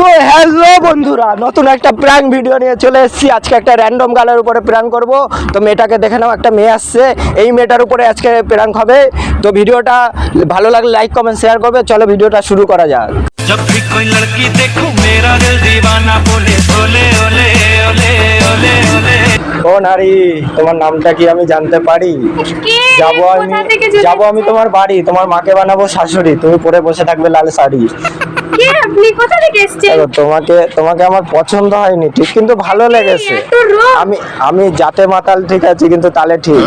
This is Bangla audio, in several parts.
সো হ্যালো বন্ধুরা, নতুন একটা প্র্যাঙ্ক ভিডিও নিয়ে চলে এসেছি। আজকে একটা র্যান্ডম গালের উপরে প্র্যাঙ্ক করব। তো মেয়েটাকে দেখে নাও, একটা মেয়ে আসছে, এই মেয়েটার উপরে আজকে প্র্যাঙ্ক হবে। তো ভিডিওটা ভালো লাগলে লাইক কমেন্ট শেয়ার করবে। চলো ভিডিওটা শুরু করা যাক। जब भी कोई लड़की देखूं मेरा दिल दीवाना बोले ओले ओले ओले ओले ओले। ও নারী, তোমার নামটা কি আমি জানতে পারি? যাবো আমি তোমার বাড়ি, তোমার মাকে বানাবো শাশুড়ি, তুমি পরে বসে থাকবে লাল শাড়ি। কে আপনি? কোথা থেকে এসেছেন? তোমাকে আমার পছন্দ হয়নি ঠিক, কিন্তু ভালো লেগেছে। আমি জাতে মাতাল ঠিক আছে, কিন্তু তালে ঠিক।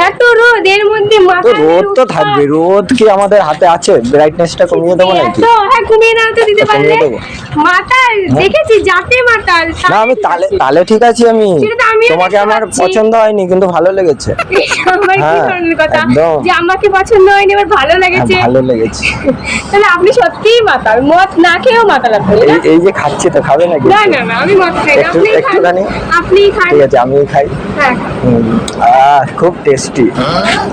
এত রোদ, এর মধ্যে তো রোদ তো থাকবে, রোদ কি আমাদের হাতে আছে? ব্রাইটনেসটা কমিয়ে দেবো নাকি? হ্যাঁ, কমিয়ে দাও তো, দিতে পারলে। মাতাল দেখেছি, জাতে মাতাল। না, আমি তালে ঠিক আছে। তোমাকে আমার পছন্দ হয়নি, কিন্তু ভালো লেগেছে। আমার কি ধরনের কথা যে আমাকে পছন্দ হয়নি আবার ভালো লেগেছে? ভালো লেগেছে। তাহলে আপনি সত্যিই মাতাল, মদ না খেয়েও মাতাল আপনি। এই যে খাচ্ছি, তো খাবে নাকি? না না না, আমি মদ খাই না, আপনি খান। আপনি খান, ঠিক আছে, আমিই খাই। হ্যাঁ, খুব টেস্টি।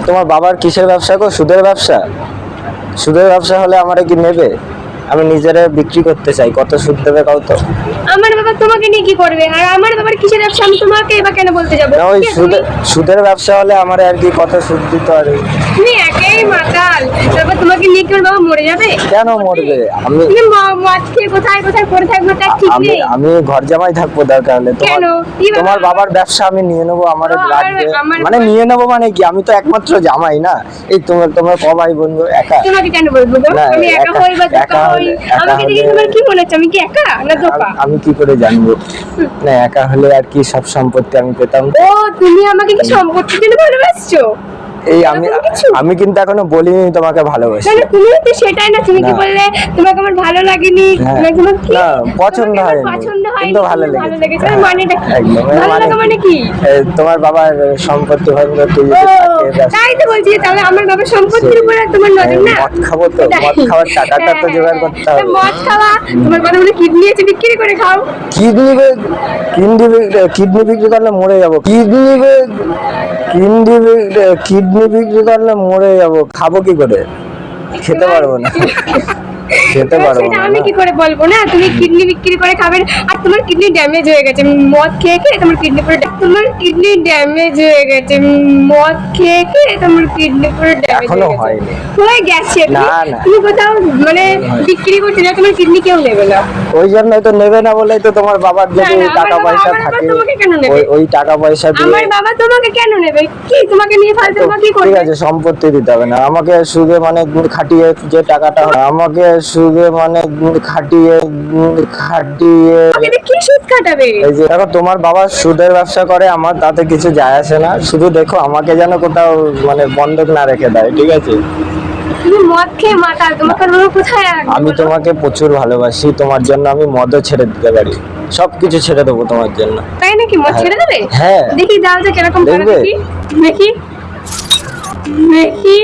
তোমার বাবার কিসের ব্যবসা গো? সুদের ব্যবসা? সুদের ব্যবসা হলে আমারে কি নেবে? আমি নিজেরা বিক্রি করতে চাই, কত সুদ দেবে কাউ তো? আমার বাবা তোমাকে নিয়ে কি করবে? আর আমার বাবার কিসের ব্যবসা, আমি তোমাকে এবার কেন বলতে যাবো? ওই সুদের ব্যবসা হলে আমার আর কি কত সুদ দিতে পারে? তুমি একেই মাতাল, তারপর তোমাকে নিয়ে কি ওর বাবা মরে যাবে? কেন মরবে? তুমি মদ খেয়ে কোথায় কোথায় পড়ে থাকবে তার ঠিক নেই। আমি ঘর জামাই থাকবো দরকার হলে। তোমার বাবার ব্যবসা আমি নিয়ে নেবো, আমার লাগবে। মানে নিয়ে নেবো মানে কি, আমি তো একমাত্র জামাই না। এই তোমার ক ভাই বন্ধু? একা? তোমাকে কেন বলবো গো? আমি একা হই বা একা হই, আমাকে দেখে তোমার কি মনে হচ্ছে আমি কি একা না ধোকা? আমি কি করে জানবো? না, একা হলে আর কি সব সম্পত্তি আমি পেতাম। ও, তুমি আমাকে কি সম্পত্তি দিতে ভালোবাসছো? এই আমি কিন্তু এখনো বলিনি তোমাকে ভালোবাসি। না, তুমি তো সেটাই না, তুমি কি বললে তোমাকে আমার ভালো লাগেনি? না, পছন্দ হয়নি, কিন্তু ভালো লেগেছে। মানেটা কি? ভালো লাগা মানে কি? তোমার বাবার সম্পত্তি ভাঙবে তুই যদি থাকে। তাই তো বলছি, তাহলে আমার বাবার সম্পত্তির উপরে তোমার নজর না? মদ খাবো তো, মদ খাওয়ার টাকাটা তো জোগাড় করতে হবে। মদ খাওয়া, তোমার কথা বলে কিডনি আছে, বিক্রি করে খাও। কিডনি বিক্রি করলে মরে যাবো। কিডনি বিক্রি করলে মরে যাবো, খাবো কি করে? খেতে পারবো না। খেতে পারবো না। আমি কি করে বলবো না? তুমি কিডনি বিক্রি করে খাবে, আর তোমার কিডনি ড্যামেজ হয়ে গেছে মদ খেয়ে খেয়ে। তোমার কিডনি ড্যামেজ হয়ে গেছে মদ খেয়ে খেয়ে। তোমার কিডনি পুরো ড্যামেজ এখনো হয়নি, হয়ে গেছে। না না, তুমি কোথাও মানে বিক্রি করতে না, তোমার কিডনি কেউ নেবে না। ওই জন্যই তো নেবে না, বলেই তো তোমার বাবার যদি টাকা পয়সা থাকে, ওই টাকা পয়সা দিয়ে। আমার বাবা তোমাকে কেন নেবে? কি তোমাকে নিয়ে ফালতু কি করবে? ঠিক আছে, সম্পত্তি দিতে হবে না আমাকে, সুদে মানে খাটিয়ে যে টাকাটা আমাকে সুদে মানে খাটিয়ে কি সুদ খাটাবে? এই যে দেখো, তোমার বাবা সুদের ব্যবসা করে, আমার তাতে কিছু যায় আসে না। শুধু দেখো আমাকে যেন কোথাও মানে বন্ধক না রেখে দেয়, ঠিক আছে? তুমি মদ খেয়ে মাতাল, তোমাকে কোথায় রাখবে? আমি তোমাকে প্রচুর ভালোবাসি, তোমার জন্য আমি মদও ছেড়ে দিতে পারি, সবকিছু ছেড়ে দেবো তোমার জন্য। তাই নাকি? মদ ছেড়ে দেবে? হ্যাঁ, দেখি দাও যে কিরকম করে। দেখি দেখি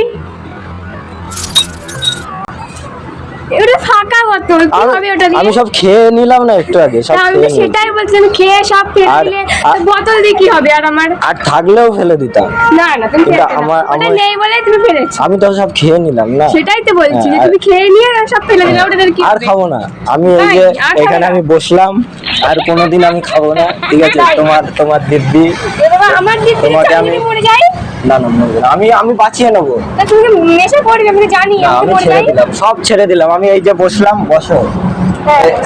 ওটা ফাঁকা বোতল, কি হবে ওটা দিয়ে? আমি সব খেয়ে নিলাম না একটু আগে, সব আমি খেয়ে সেটাই বলছি, আমি খেয়ে সব ফেলে দিলে বোতল দিয়ে কি হবে? আর আমার আর থাকলেও ফেলে দিতাম। না না, তুমি কিন্তু ওটা নেই বলে তুমি ফেলেছো। আমি তো সব খেয়ে নিলাম না। সেটাই তো বলছি যে তুমি খেয়ে নিয়ে সব ফেলে দিলে, ওটা কি আর হবে? খাবো না আমি। এই যে এখানে আমি বসলাম, আর কোনোদিন আমি খাবো না, ঠিক আছে? তোমার দিব্যি, আমার দিব্যি তোমাকে আমি মরে যাই। না না, আমি বাঁচিয়ে নেবো। তা তুমি নেশা করবে, আমি জানি। আমি ছেড়ে দিলাম, সব ছেড়ে দিলাম। আমি এই যে বসলাম, বসো।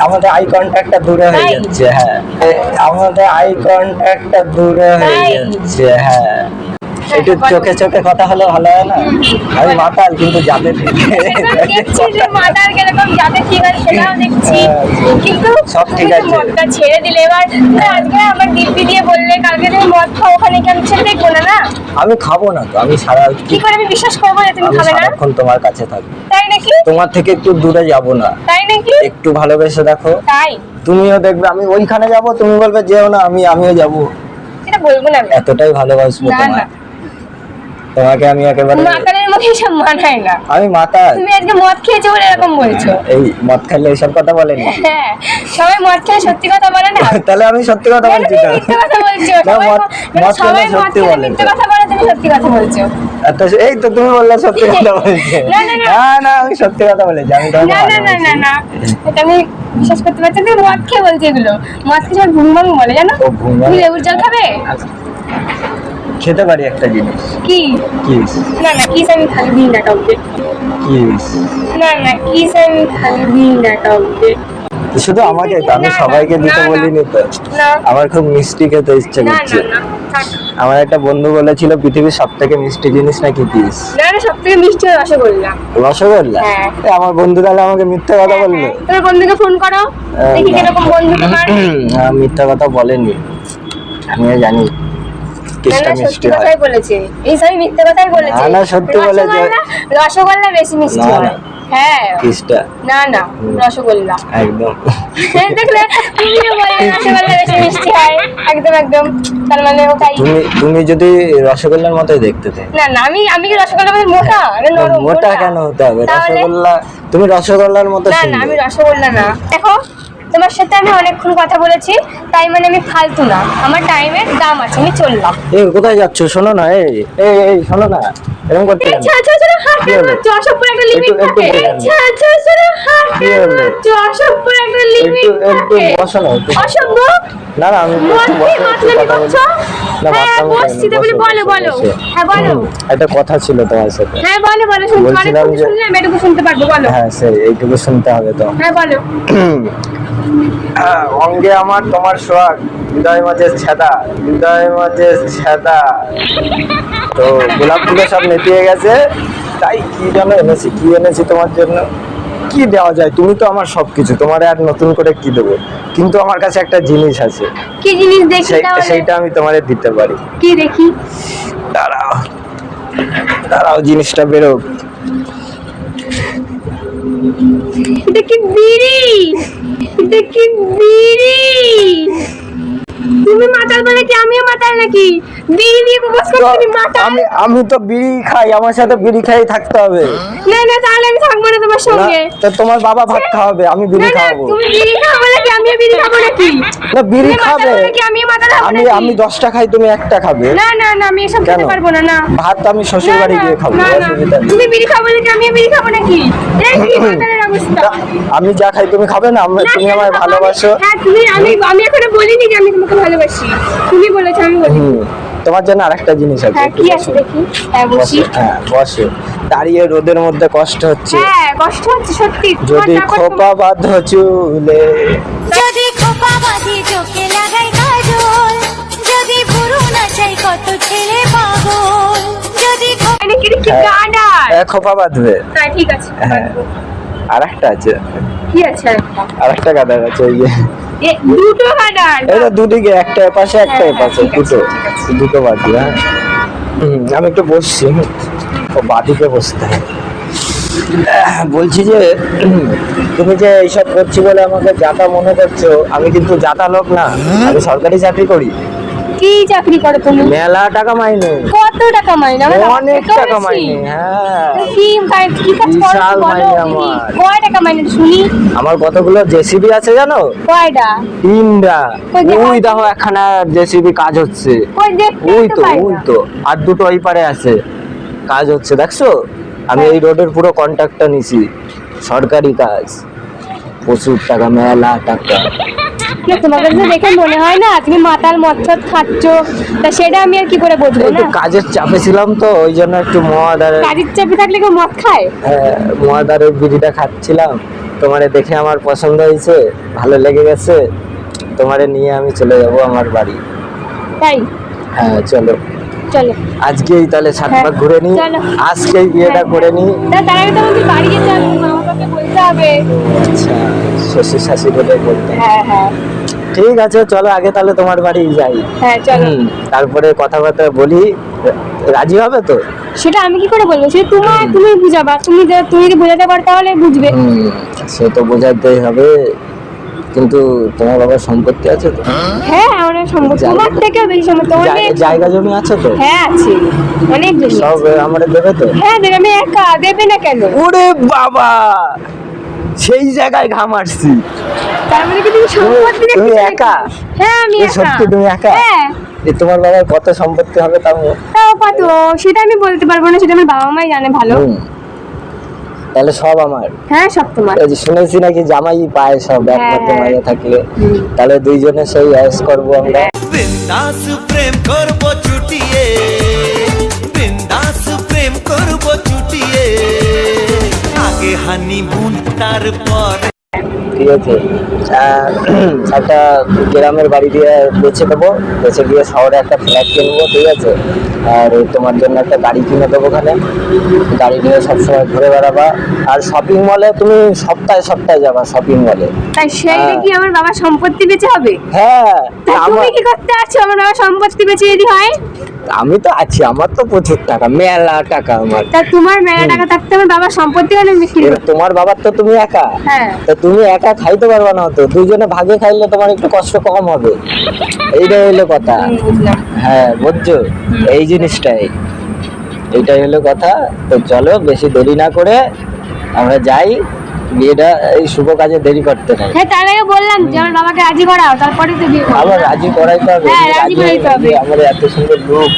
আমাদের আই কন্ট্যাক্টটা দূরে হয়ে যাচ্ছে। হ্যাঁ, আমাদের আই কন্ট্যাক্টটা দূরে হয়ে যাচ্ছে। হ্যাঁ, একটু চোখে চোখে কথা হলে ভালো হয় না? আমি মাতাল, কিন্তু যাতে মাতাল কিরকম যাতে ঠিক আছে সেটাও দেখছি, কিন্তু সব ঠিক আছে। মদটা ছেড়ে দিলে এবার। আজকে আমার দিব্যি দিয়ে বললে কালকে তুমি মদ খাও, ওখানে কি আমি ছেড়ে দেখবো না? না, আমি খাবো না তো। আমি কি করে আমি বিশ্বাস করবো যে তুমি খাবে না? সারাক্ষণ তোমার কাছে থাকবো। তাই নাকি? তোমার থেকে একটু দূরে যাব না। তাই নাকি? একটু ভালোবেসে দেখো, তাই তুমিও দেখবে আমি ওইখানে যাব, তুমি বলবে যেও না, আমিও যাব। এটা বলবো না, এতটাই ভালোবাসবো তোমায়। তোমাকে আমি একেবারে মাতালের মধ্যে সব মানায় না। আমি মাতাল? তুমি আজকে মদ খেয়েছো বলে এরকম বলছো। এই মদ খেলে এইসব কথা বলেনি। হ্যাঁ, সবাই মদ খেলে সত্যি কথা বলে না। তাহলে আমি সত্যি কথা বলছি তো। মিথ্যে কথা বলছো। মদ খেলে সত্যি বলে। মিথ্যে কথা বলে, তুমি সত্যি কথা বলছো। এই তো তুমি বললে সত্যি কথা বলছে। না, না, না। না আমি সত্যি কথা বলেছি, আমি তোমাকে না না না না না এটা আমি বিশ্বাস করতে পারছি না। তুমি মদ খেয়ে বলছি এগুলো, মদ খেয়ে সবাই ঘুম ভাঙ বলে জানো। ও ঘুম ভাঙ। তুমি লেবুর জল খাবে? খেতে পারি একটা জিনিস। কি? কিস। না না কিস আমি খালি দিই না কাউকে। কিস। না না কিস আমি খালি দিই না কাউকে। শুধু আমাকে তো, আমি না, না, সবাইকে দিতে না, না। বলিনি তো। না আমার খুব মিষ্টি খেতে ইচ্ছে না করছে। না না থাক। আমার একটা বন্ধু বলেছিল পৃথিবীর সব থেকে মিষ্টি জিনিস নাকি কিস। না না সব থেকে মিষ্টি হলো রসগোল্লা। রসগোল্লা? হ্যাঁ। আমার বন্ধু তাহলে আমাকে মিথ্যা কথা বললো। হ্যাঁ, তোমার বন্ধুকে ফোন করো, দেখি না। কিরকম বন্ধু তোমার। মিথ্যা কথা বলেনি, আমিও জানি না কিসটা না মিষ্টি সত্যি হয়। কথাই বলেছে, এই সবই মিথ্যে কথাই বলেছে। না, না, সত্যি বলেছে। রসগোল্লা বেশি মিষ্টি না, হয়। না। হ্যাঁ কিসটা না না রসগোল্লা। একদম। দেখলে তুমিও বলে রসগোল্লা বেশি মিষ্টি হয়। একদম একদম, তার মানে ওটাই। তুমি যদি রসগোল্লার মতোই দেখতে চাই। না না আমি কি রসগোল্লা মানে মোটা না নরম? মোটা কেন হতে হবে? তাহলে? রসগোল্লা, তুমি রসগোল্লার মতো না না সুন্দর। আমি রসগোল্লা না। দেখো তোমার সাথে আমি অনেকক্ষণ কথা বলেছি, তাই মানে আমি ফালতু না, আমার টাইমের দাম আছে, আমি চললাম। এই কোথায় যাচ্ছ? শোনো না, এই এই এই শোনো না, এরকম করতে এই কেন? ছাড় ছাড় হাত কি হলো? মারছো, অসভ্য একটা লিমিট একটু থাকে। এই বলে দাও। ছাড় ছাড় হাত কি হলো? মারছো, অসভ্য একটা লিমিট একটু থাকে। বসো না, একটু। অসভ্য। না না আমি একটু মস্তি বসো, একটু মাতলামি কথা বলি। করছো? না হ্যাঁ মাতলামি বসছি, করিনি, তাহলে বসো, বলো বসো, বলো। বসো। হ্যাঁ বলো। একটা কথা ছিল তোমার সাথে। হ্যাঁ বলো বলো, শুনতে বলছিলাম অনেকক্ষণ যে- শুনলে আমি এটুকু শুনতে পারবো, বলো। হ্যাঁ সেই এইটুকু শুনতে হবে তো। হ্যাঁ বলো। অঙ্গে আমার তোমার সোহাগ, হৃদয় মাঝে ছেদা, হৃদয় মাঝে ছেদা। তো গোলাপ ফুলে সব নেতিয়ে গেছে, তাই কি যেন এনেছি, কি এনেছি তোমার জন্য। কি দেওয়া যায়? তুমি তো আমার সবকিছু, তোমার আর নতুন করে কি দেবো? কিন্তু আমার কাছে একটা জিনিস আছে, কি জিনিস দেখি তাহলে? সেইটা আমি তোমারে দিতে পারি। কি দেখি? দাঁড়াও দাঁড়াও, জিনিসটা বেরো। এটা কি বিড়ি? এটা কি বিড়ি? তুমি মাতাল বলে কি আমিও মাতাল নাকি? বিড়ি নিয়ে প্রপোজ করছো, তুমি মাতাল? আমি তো বিড়ি খাই, আমার সাথে বিড়ি খাই থাকতে হবে। না না তাহলে আমি থাকবো না তোমার সঙ্গে। না, তো তোমার বাবা ভাত খাওয়াবে, আমি বিড়ি না না খাওয়াবো। তুমি বিড়ি খাও বলে কি আমিও বিড়ি খাবো নাকি? না বিড়ি তুমি মাতাল খাবে, বলে কি আমিও মাতাল হবো আমি নাকি? আমি 10টা খাই, তুমি একটা খাবে। না না না আমি এসব কেন? খেতে পারবো না। না ভাত আমি শ্বশুর বাড়ি না, গিয়ে খাবো, না, না, অসুবিধা নেই। তুমি বিড়ি খাও বলে কি আমিও বিড়ি খাবো নাকি? এই কি মাতালের অবস্থা? তা আমি যা খাই তুমি খাবে না? না, তুমি কেন আমায় খাবো? ভালোবাসো। হ্যাঁ আমি এখনো বলিনি যে আমি তোমাকে ভালোবাসি, তুমি বলেছো আমি বলি। তোমার জন্য আরেকটা জিনিস আছে, হ্যাঁ একটু কি বসো। আছে দেখি? হ্যাঁ বসি। বসো, হ্যাঁ বসো। দাঁড়িয়ে রোদের মধ্যে কষ্ট হচ্ছে, হ্যাঁ কষ্ট হচ্ছে সত্যি। তোমার যদি তারপর খোপা বাঁধ চুলে। যদি খোপা বাঁধি চোখে লাগাই কাজল, যদি ভুরু নাচাই কত ছেলে পাগল, যদি মানে কি কি হ্যাঁ। গান আর? খোপা বাঁধবে। হ্যাঁ ঠিক আছে। হ্যাঁ। আর একটা আছে, কি আছে একটা? আর একটা গাদার আছে, ওই যে দুটো গান আর? এই তো দুদিকে, একটা এপাশে একটা হ্যাঁ, এপাশে, ঠিক আছে, দুটো ঠিক আছে। দুটো বাঁধবে। হ্যাঁ আমি একটু বসছি, ও বাদিকে বসতে হয়। বলছি যে তুমি যে এইসব করছি বলে আমাকে জাতা মনে করছো, আমি কিন্তু জাতা লোক না, আমি সরকারি চাকরি করি, কি চাকরি করো তুমি? মেলা টাকা মাইনে, কত টাকা মাইনে? আমার অনেক থেকেও টাকা বেশি। মাইনে। হ্যাঁ কি কাজ করো বিশাল বলো মাইনে দেখি। আমার। কয় টাকা মাইনে শুনি? আমার কতগুলো জেসিবি আছে জানো? কয়টা? 3টা। ওই যে ওই দেখো একখানা জেসিবি কাজ হচ্ছে, ওই দেখতে ওই তো তো পাই ওই না। তো, আর দুটো ওই পারে আছে, কাজ হচ্ছে দেখছো? আমি এই রোডের পুরো কন্ট্রাক্টটা নিছি, সরকারি কাজ, প্রচুর টাকা, মেলা টাকা। কি তোমাকে তো দেখে মনে হয় না তুমি মাতাল মচ্ছদ খাচ্ছ, তা সেটা আমি আর কি করে বুঝবো একটু না? কাজের চাপে ছিলাম তো, ওই জন্য একটু মদ আর কাজের চাপে থাকলে কেউ মদ খায়? মদ আর ওই বিড়িটা খাচ্ছিলাম। তোমারে দেখে আমার পছন্দ হয়েছে, ভালো লেগে গেছে, তোমারে নিয়ে আমি চলে যাব আমার বাড়ি। তাই হ্যাঁ চলো, চলো। আজকেই তাহলে 7 হ্যাঁ, পাক ঘুরে নি, চলো। আজকেই বিয়েটা করে নি। তার আগে তো আমাকে বাড়ি যেতে হবে, মা বাবাকে বলতে হবে। আচ্ছা শ্বশুর শাশুড়ি হলে বলতে। হ্যাঁ হ্যাঁ ঠিক আছে চলো, আগে তাহলে তোমার বাড়ি যাই। হ্যাঁ চলো। তারপরে কথাবার্তা বলি, রাজি হবে তো? সেটা আমি কি করে বলবো? সেটা তুমি বুঝাবা, তুমি যদি বোঝাতে পারো তাহলে বুঝবে। সে তো বোঝাতেই হবে, কিন্তু তোমার বাবার সম্পত্তি আছে তো? হ্যাঁ অনেক সম্ভব, তোমার থেকেও বেশি সম্ভব। অনেক জায়গা জমি আছে তো? হ্যাঁ আছে, অনেক বেশি। সব আমারে দেবে তো? হ্যাঁ দেবে, আমি একা, দেবে না কেন? ওরে বাবা, সেই জায়গায় ঘাম আসছি। তার মানে কি তুমি সম্পত্তি তুমি দেখতে একা? হ্যাঁ আমি এ একা। সত্যি তুমি একা? হ্যাঁ তোমার বাবার কত সম্পত্তি হবে তাও? তাও কত সেটা আমি বলতে পারবো না, সেটা আমার বাবা মাই জানে ভালো। তাহলে সব আমার। হ্যাঁ সব তোমার। এই যে শুনেছি নাকি জামাই পায় সব একমাত্র হ্যাঁ। মাইয়া থাকলে, তাহলে দুইজনে সেই অ্যাশ করবো আমরা। বিন্দাস প্রেম করব চুটিয়ে, বিন্দাস প্রেম করব চুটিয়ে, আগে হানিমুন তারপর। ঠিক আছে, একটা গ্রামের বাড়ি দিয়ে বেছে দেবো, বেছে দিয়ে শহরে একটা ফ্ল্যাট কিনবো, ঠিক আছে। আর তোমার জন্য একটা গাড়ি কিনে দেবো, ওখানে গাড়ি নিয়ে সবসময় ঘুরে বেড়াবা। আর শপিং মলে তুমি সপ্তাহে সপ্তাহে যাবা শপিং মলে। তাই সেইটা কি আমার বাবার সম্পত্তি বেচে হবে? হ্যাঁ, তা তুমি আমার কি করতে আছো আমার বাবার সম্পত্তি বেচে যদি হয়? আমি তো আছি, আমার তো প্রচুর টাকা, মেলা টাকা আমার। তা তোমার মেলা টাকা থাকতে আমার বাবার সম্পত্তি কেন বিক্রি এবার করতে? তোমার বাবার তো তুমি একা, হ্যাঁ। তো তুমি একা খাইতে পারবা না, তো দুজনে ভাগে খাইলে তোমার একটু কষ্ট কম হবে, এইটাই হলো কথা। বুঝলাম। হ্যাঁ বুঝছো, এই জিনিসটাই, এইটাই হলো কথা। তো চলো বেশি দেরি না করে আমরা যাই, বিয়েটা এই শুভ কাজে দেরি করতে নাই। হ্যাঁ তার আগে বললাম যে আমার বাবাকে রাজি করাও, তারপরে তো বিয়ে করবো। আবার রাজি করাইতে হবে, হ্যাঁ, যদি রাজি করাইতে হবে। আমার এত সুন্দর লোক,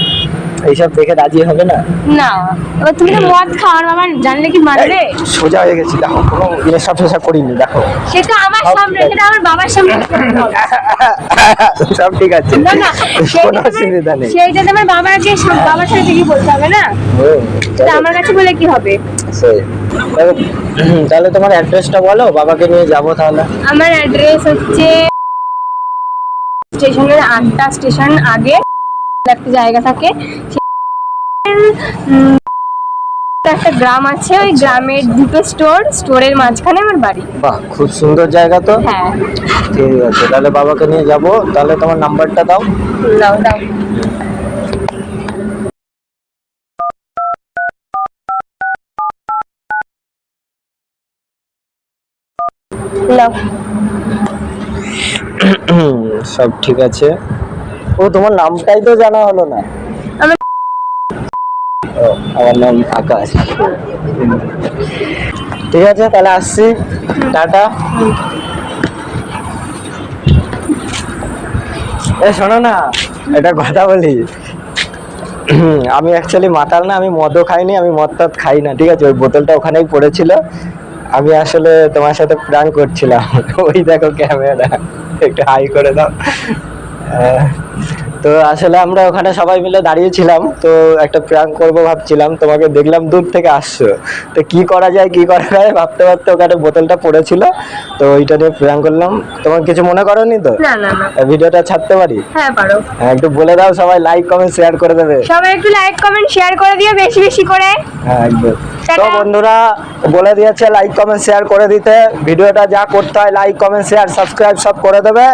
এইসব দেখে রাজি হবে না। না এবার তুমি তো মদ খাও, আমার বাবা জানলে কি মানবে? সোজা হয়ে গেছি, দেখো কোনো জিনিস সব করিনি, দেখো সেটা আমার সব সামনে, ঠিক আছে। সেটা আমার বাবার সামনে করতে হবে। সব ঠিক আছে, না না কোনো অসুবিধা নেই। সেইটা তো আমার বাবাকে বাবার সাথে কি বলতে হবে না? তা আমার কাছে বলে কি হবে? সেই, তাহলে তোমার অ্যাড্রেসটা বলো, বাবাকে নিয়ে যাবো তাহলে। আমার অ্যাড্রেস হচ্ছে স্টেশনের 8টা স্টেশন আগে একটা জায়গা থাকে, একটা গ্রাম আছে, ওই গ্রামের দুটো স্টোরের মাঝখানে আমার বাড়ি। বাহ, খুব সুন্দর জায়গা তো। হ্যাঁ ঠিক আছে, তাহলে বাবাকে নিয়ে যাবো, তাহলে তোমার নাম্বারটা দাও। দাও দাও। নাও। সব ঠিক আছে। ও তোমার নামটাই তো জানা হলো না। আমার- ও, আমার নাম আকাশ। ঠিক আছে তাহলে আসছি, টাটা। এ শোনো না, একটা কথা বলি, আমি অ্যাকচুয়ালি মাতাল না, আমি মদও খাইনি, আমি মদ টদ খাই না, ঠিক আছে। ওই বোতলটা ওখানেই পড়েছিল, আমি আসলে তোমার সাথে প্র্যাঙ্ক করছিলাম। ওই দেখো ক্যামেরা, একটু হাই করে দাও। তো আসলে আমরা ওখানে সবাই মিলে দাঁড়িয়েছিলাম, তো একটা প্র্যাঙ্ক করবো ভাবছিলাম, তোমাকে দেখলাম দূর থেকে আসছো, তো কি করা যায় ভাবতে ভাবতে ওখানে বোতলটা পড়েছিল, তো ওইটা নিয়ে প্র্যাঙ্ক করলাম। তোমার কিছু মনে করোনি তো? না না না। ভিডিওটা ছাড়তে পারি? হ্যাঁ পারো। হ্যাঁ, একটু বলে দাও, সবাই লাইক কমেন্ট শেয়ার করে দেবে। সবাই একটু লাইক কমেন্ট শেয়ার করে দিও বেশি বেশি করে। হ্যাঁ একদম। তো টাটা। বন্ধুরা বলে দিয়েছে লাইক কমেন্ট শেয়ার করে দিতে, ভিডিওটা যা করতে হয় লাইক কমেন্ট শেয়ার সাবস্ক্রাইব সব করে দেবে।